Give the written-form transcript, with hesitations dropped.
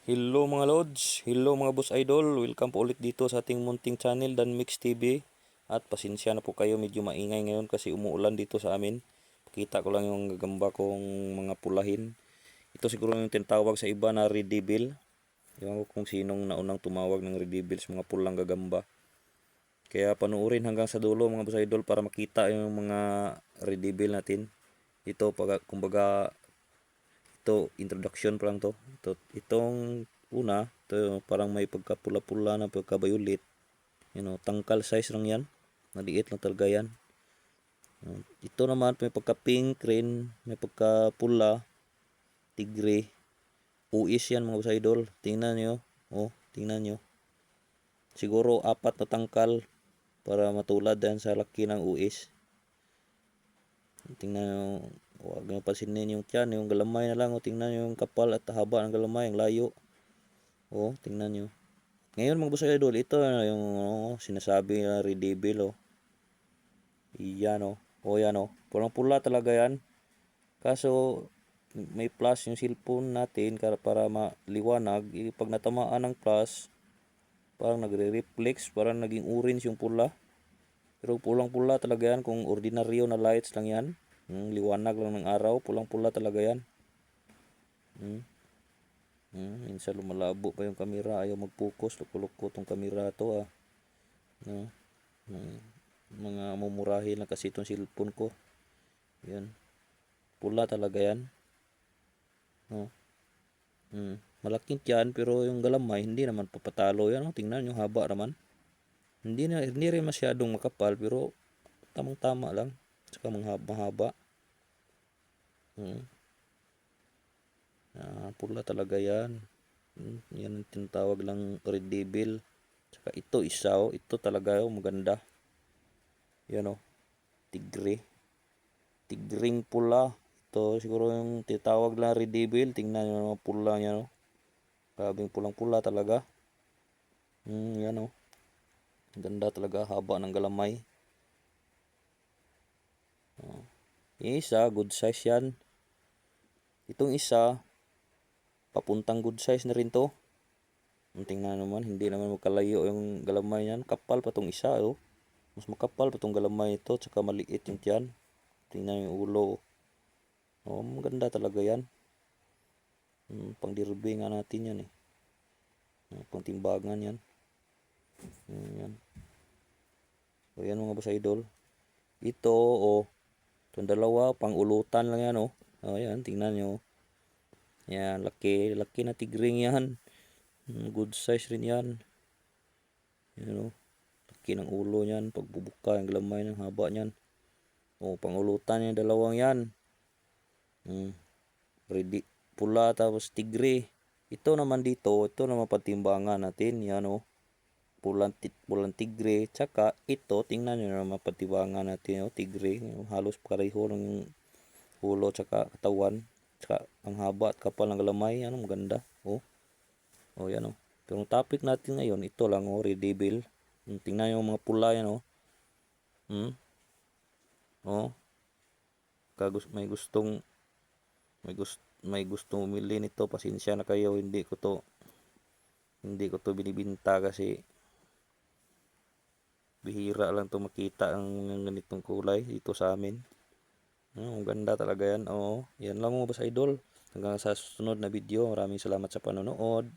Hello mga Lods, hello mga Boss Idol, welcome po ulit dito sa ating munting channel Dan Mix TV. At pasensya na po kayo, medyo maingay ngayon kasi umuulan dito sa amin. Pakita ko lang yung gagamba kong mga pulahin. Ito siguro yung tinatawag sa iba na red devil. Ewan ko kung sinong naunang tumawag ng red devil sa mga pulang gagamba. Kaya panuorin hanggang sa dulo mga Boss Idol para makita yung mga red devil natin. Ito kumbaga ito introduction pa lang to. Itong una, ito parang may pagkapula-pula na pagka-violet. Tangkal size lang yan. Maliit lang talaga yan. Ito naman may pagka-pink rin, may pagka-pula, tigre. Uis yan mga boss idol. Tingnan nyo. Tingnan nyo. Siguro 4 na tangkal para matulad yan sa laki ng uis. Tingnan nyo. Huwag nyo pansinin yung tiyan, yung galamay na lang. Tingnan nyo yung kapal at haba ng galamay, yung layo. Tingnan nyo. Ngayon mga boss idol, ito yung sinasabi na red devil. Yan yan pulang pula talaga yan. Kaso may plus yung cellphone natin para maliwanag. Pag natamaan ng plus, parang nagre-reflex, parang naging orange yung pula. Pero pulang pula talaga yan kung ordinaryo na lights lang yan. Liwanag lang ng araw, pulang pula talaga yan. Minsan lumalabo pa yung camera, ayaw mag-focus, luko-luko tong camera to mga mumurahin lang kasi itong cellphone ko. Yan, pula talaga yan. Malaking tiyan pero yung galamay hindi naman papatalo yan. Tingnan yung haba naman, hindi rin masyadong makapal pero tamang tama lang, saka mahaba. Pula talaga yan. Yan ang tinatawag lang red devil. Saka ito ito talaga maganda. Yan tigre, tigring pula. Ito siguro yung tinatawag lang red devil. Tingnan nyo naman pula niya grabing pulang pula talaga. Yan ganda talaga, haba ng galamay. Yung isa good size yan. Itong isa papuntang good size na rin to. Tingnan naman, hindi naman magkalayo yung galamay yan. Kapal pa tong isa mas makapal pa tong galamay ito, tsaka maliit yung tiyan. Tingnan yung ulo. Maganda talaga yan. Pang dirbe nga natin yan pang timbangan yan. Yan. Yan mga boss idol. Ito itong dalawa pang ulutan lang yan yan, tingnan nyo. Yan, laki na tigring yan. Good size rin yan. Yan laki ng ulo niyan, pagbubuka yung galamay ng haba niyan. Pang ulutan yung dalawang yan. Ready pula tapos tigre. Ito naman patimbangan natin. Yan pulang tigre, tsaka ito tingnan nyo naman patibangan natin tigre. Halos pareho ng ulo tsaka katawan, tsaka ang haba at kapal ng galamay. Maganda. Yan pero ang topic natin ngayon ito lang red devil. Tingnan nyo mga pula yan may gustong umili nito, pasensya na kayo, hindi ko to binibinta kasi bihira lang to makita ang ganitong kulay dito sa amin. Ang ganda talaga yan. Yan lang mga boss idol, hanggang sa susunod na video. Maraming salamat sa panonood.